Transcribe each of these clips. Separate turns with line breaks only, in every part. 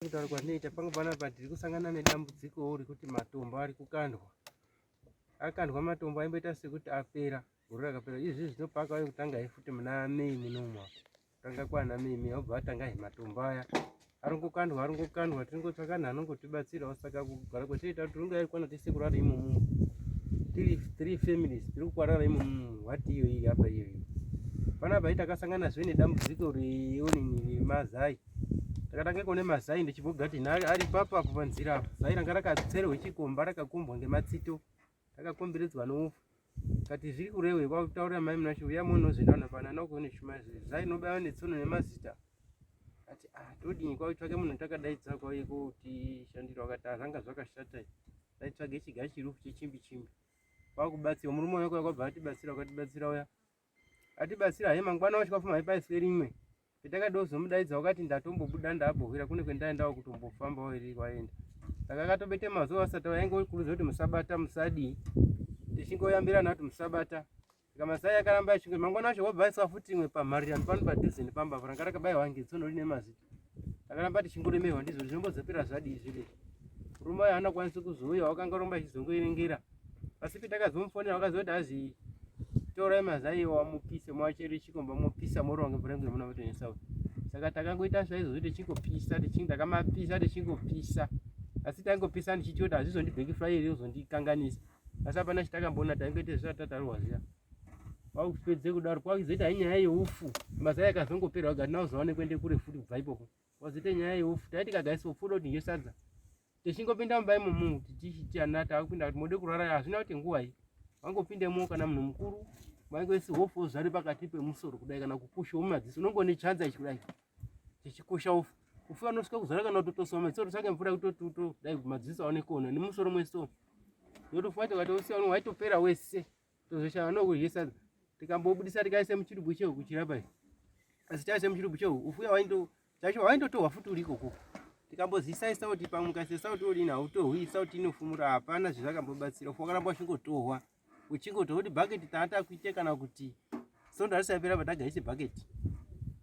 Kutaura kwandinoita pangu panapa tiri kusangana nedambudziko rekuti matombo ari kukandwa. Akandwa matombo aimboita sekuti apera, gore rakapera. Izvi zvinopa akauya kutanga futi muna Mei munomu. Tanga kwana Mei obva atanga matombo aya. Arongokandwa tiringotsvaka vanhu vanongotibatsirawo, saka kugara kwatinoita tiringoya kwana tese kurara imomo. Tiri 3 families tiri kurara imomo. Wati iyo iri apa iyo. Panapa takasangana zve nedambudziko remazai. Takatanga kuona mazai ndichibogati ari papa panzira apa. Zai ranga rakatserwa chikomba rakakombwa ngematsito. Rakakomberedzwa noupfu. Kati zviri kurewe kwakutaura mai munacho uya munozendana pana nokuone shuma zai nobaya netsono nemazita. Ati todini kwakutsvake munhu takadaidza kwauye kuti shandira wakati zvanga zvakashata. Taitsvage chiga chirufu chechimbi chimbi. Kwakubatsira murume wako yakabva atibatsira wakatibatsira uya. Atibatsira he mangwana wachikafuma aipaiswe rimwe. Petakadozomudaidza wakati ndatombobuda ndabhowira kune kwendaendawo kutombofamba wairi kwaenda. Saka akatobete mazuva asati aingokuridzwa kuti musabata musadi. Tichingoyambirana kuti musabata. Saka masai akaramba achinge mangwana wacho wabvaiswa futi imwe pamharirano pano padhuze nepamba ranga rakabayiwa ngetsono rine mazita. Takaramba tichingoremerwa ndizvo zvinombozopera zvadi izvi. Murume uyu haana kwanisa kuzouya wakanga romba achizongoerengera. Asi petakazomufonera wakazoti azi torai mazai wamupise mwachere chikomba mupisa moronga mvurenge muna kuti nesau. Saka takangoita saizvo tichingopisa takamapisa tichingopisa. Asi tangopisa ndichiti azvizondibheki fire uzondikanganisa. Asi hapana chitakambona taingoita zvatataruwa ziya. Wakupedze kudaro kwakuzoita nyaya yeupfu. Mazai akazongopera wakati nauzoone kuende kure futi kubva ipopo. Wazoita nyaya yeupfu. Taiti kagaisa upfu kuti ngesadza. Tichingopinda mumba imomo tichiti anata akupinda kuti mode kurara hazvina kuti nguva iyi. Wangopindemo kana munhu mukuru mwangoisi hofu zvari pakati pemusoro kudai kana kukusha mumadziso unongone chanza ichi kudai tichikusha ufu ufu anosvika kuzara kana kutotosoma madziso tsvake mvura kutotuto dai madziso aone kuona nemusoro mweso yotofuata ukatosiya unhu waitopera wese tozoshava nokuryesa tikambobudisa tikaise muchirugu chehu kuchirapa izvi asi taise muchirugu chehu ufu chacho waindotorwa futi uri ikoko tikambozisaisa kuti pamwe ukaise sauti udini hautorwi sauti inofumura hapana zvezvakambobatsira ufu wakaramba uchingotorwa uchingotorwa kuti bhaketi taata kuite kana kuti sondo risapera patagaise bhaketi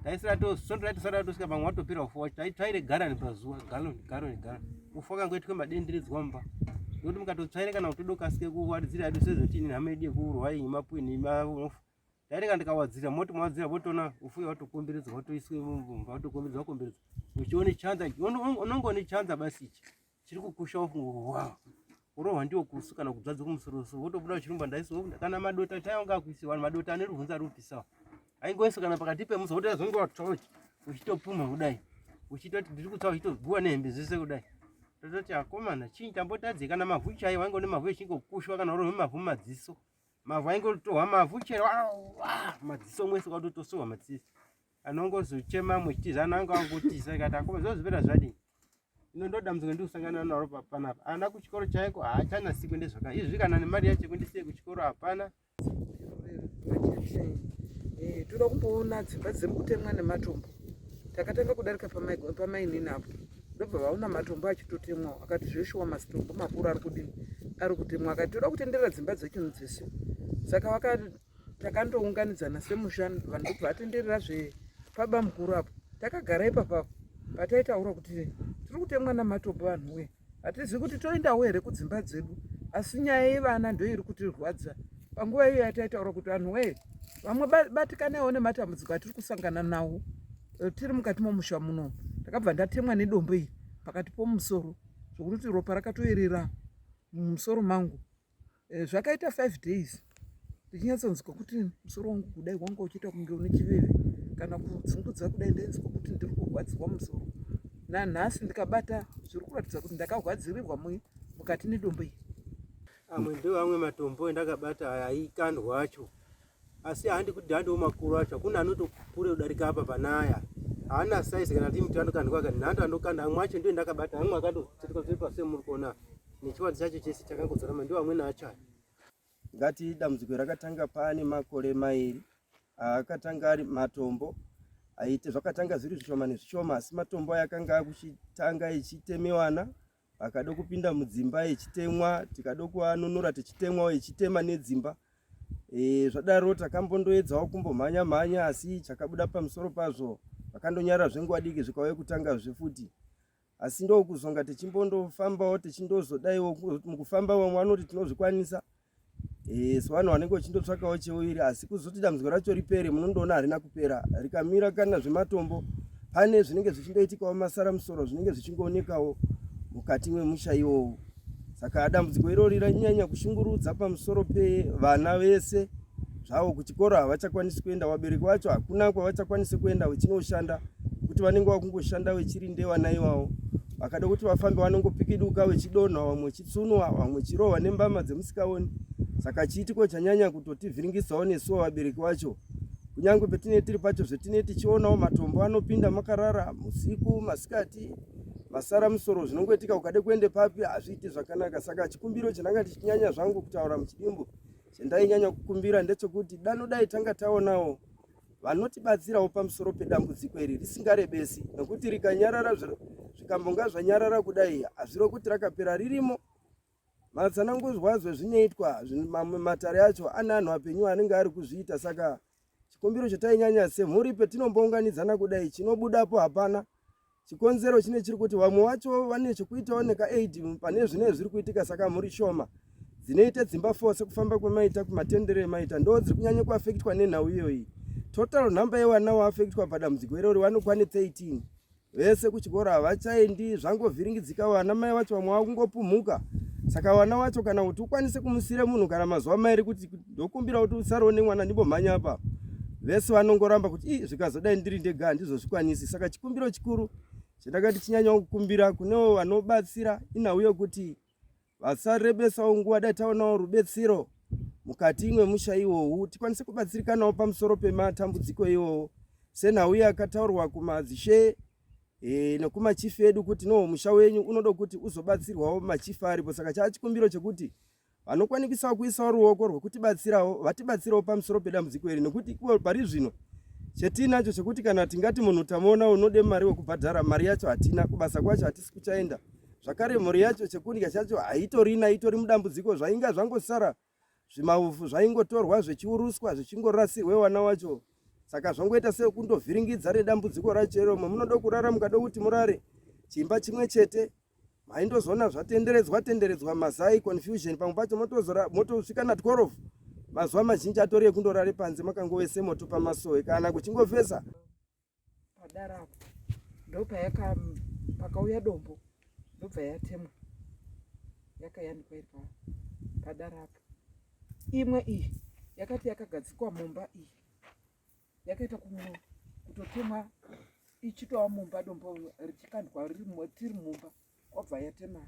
taisira sondo ratisara tosvika pamwe watopera ufu wacho taitsvaire garani pazuva garoni ufu wakangoitwe madenderedzwa mumba nokuti mukatotsvaire kana kuti todokasike kuwaridzira yadu sezoti ini hama yedu yekuurwa iyi mapwe nemaufu tairega ndikawadzira moti mwawadzira votona ufu watokomberedzwa watoiswe mumba watokomberedzwa uchione chanza unongone chanza basi ichi chiri kukusha ufu wow urohwa ndiwo kusu kana kudzadza kumusoroso wotobuda uchirumba ndaiso kana madota taionga kuisiwa madota ane rubvunza rupisawa aingoiswa kana pakati pemusa wotazonge watochi uchitopuma kudai uchitoti ndiri kutsa uchitoguwa nehembe zvese kudai tototi akomana chii tambotadze kana mavhu chaiwo aingone mavhu echingokushwa kana urohwe mavhu mumadziso mavhu aingotorwa mavhu chero madziso mwese ukatotosohwa madziso anongozochema mwechitizana anga angotiza ikati akoma zvozvipera zvadini inondodambudziko ndikusangana naro panapa ana kuchikoro chaiko haachanasi kuende zvaka izvi kana nemari yacho kuendese kuchikoro hapana.
Toda kumboona dzimba dziri kutemwa nematombo. Takatanga kudarika pamainini apo ndobva vaona matombo achitotemwawo akati zveshuwa mazitombo makuru ari kutemwa akati toda kutenderera dzimba dzechino dzese saka takandounganidzana semushanu vanhu ndobva atenderera zvepaba mukuru apo takagara ipapapo pataitaura kuti tiri kutemwa namatombo vanhu we hatizivi kuti toendawo here kudzimba dzedu asi nyaya yevana ndo iri kutirwadza panguva iyo yataitaura kuti vanhu we vamwe batikanewo nematambudziko atiri kusangana nawo tiri mukati momusha munomu takabva ndatemwa nedombo iri pakati pomusoro zvokuti ropa rakatoerera mumusoro mangu zvakaita 5 days ndichinyatsonzwa kuti musoro wangu kudai wanga uchiita kunge une chiveve kana kudzungudza kudai ndenzwa kuti ndiri kurwadziwa musoro nanhasi ndikabata zviri kuratidza kuti ndakarwadzirirwa mukati nedombo iri.
Amwe ndo amwe matombo endakabata aikandwa acho asi handi kuti handiwo makuru acho hakuna anotokure kudarika apa panaya haana saizi kana ti muti anokandwa kana nhando andokanda amwe acho ndo endakabata amwe akatotsirika zvepa semuri kuona nechiwadzi chacho chese chakangodzarama ndo amweni acho aya. Ngati dambudziko rakatanga pane makore mairi akatanga ari matombo aite zvakatanga zviri zvishoma nezvishoma asi matombo ayakanga akuchitanga echitemewana akado kupinda mudzimba echitemwa tikado kuanunura tichitemwawo echitema nedzimba zvadaro takambondoedzawo kumbomhanya asi chakabuda pamusoro pazvo vakandonyara zvenguva diki zvikauye kutanga zvefuti
asi ndokuzonga tichimbondofambawo tichindozodaiwo mukufamba vamwe vanoti tinozvikwanisa. So vanhu vanenge vachindotsvakawo cheuiri, asi kuzoti dambudziko racho ripere munondoona harina kupera. Rikamira kana zvematombo pane zvinenge zvichindoitikawo masara musoro zvinenge zvichingoonekawo mukati memusha iwowo. Saka dambudziko irori ranyanya kushungurudza pamusoro pevana vese zvavo. Kuchikora havachakwanisi kuenda, vabereki vacho hakuna kwavachakwanisi kuenda vachinoshanda, kuti vanenge vakungoshanda vechirinde vana ivavo. Vakada kuti vafambe vanongopikiduka vechidonha, vamwe vechitsunwa, vamwe vechirohwa nembama dzemusikaoni. Saka chiitiko chanyanya kutotivhiringisawo nesuwo vabereki vacho. Kunyange petinenge tiri pacho zvetinenge tichionawo matombo anopinda makarara usiku, masikati, masara musoro zvinongoitika ukade kuende papi hazviiti zvakanaka. Saka chikumbiro chandanga tichinyanya zvangu kutaura muchidimbu chandainyanya kukumbira ndechekuti danodai tanga taonawo vanotibatsirawo pamusoro pedambudziko iri risingarebesi, nokuti rikanyarara zvikambonga zvanyarara kudai hazviro kuti rakapera ririmo. Matsanangudzwa zvezvinoitwa mamwe matare acho ane anhu apenyu anenge ari kuzviita. Saka chikumbiro chatainyanya semhuri petinombounganidzana kudai chinobudapo hapana. Chikonzero chine chiri kuti vamwe vacho vane chekuitawo neka8 pane zvinenge zviri kuitika. Saka mhuri shoma dzinoite dzimba 4 sekufamba kwemaita kumatendere emaita ndo dziri kunyanya kuafektwa nenhau iyoyi. Total nhamba yevana vaafektwa padambudziko irori vanokwane 13. Vese kuchikora havachaendi, zvangovhiringidzika. Vana mai vacho vamwe vakungopumhuka. Saka vana vacho kana kuti ukwanise kumusire munhu kana mazuva mairi kuti ndokumbira kuti usarowo nemwana ndimbomhanya apa, vese vanongoramba kuti zvikazodai ndiri ndega handizozvikwanisi. Saka chikumbiro chikuru chandakati chinyanya kukumbira kunewo vanobatsira inhau yokuti vasarebesawo nguva dai taonawo rubetsiro mukati mwemusha iwowu, tikwanise kubatsirikanawo pamusoro pematambudziko iwowo. Senhau yakataurwa kumadzishe nekumachifu edu kuti no musha wenyu unoda kuti uzobatsirwawo machifu aripo. Saka chaa chikumbiro chekuti vanokwanisawo kuisawo ruoko rwekutibatsirawo vatibatsirawo pamusoro pedambudziko iri, nokuti pari zvino chetinacho chekuti kana tingati munhu tamuona unode mari wekubhadhara, mari yacho hatina, kubasa kwacho hatisi kuchaenda. Zvakare mhuri yacho chekudya chacho haitorina, itori mudambudziko. Zvainga zvangosara zvimauvhu zvaingotorwa zvechiuruswa zvichingorasirwe vana vacho. Saka zvangoita sekundovhiringidza redambudziko racho iro. Munoda kurara mukada kuti murare chimba chimwe chete, maindozona zvatenderedzwa mazai confusion. Pamwe pacho motosvika na12 mazuva mazhinji atori ekundorare panze makangowese moto pamasowe kana kuchingofesa
padarapo. Ndo pakauya dombo ndobva yatemwa yakayanikwa iri padarapo. Imwe iyi yakati yakagadzikwa mumba iyi yakaita kutotemwa ichitowa mumba dombo richikandwa tiri mumba kwabva yatemwa.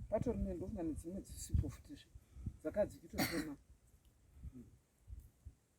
Patori nendonga nedzimwe dzisipo futi dzakadzi kutotemwa.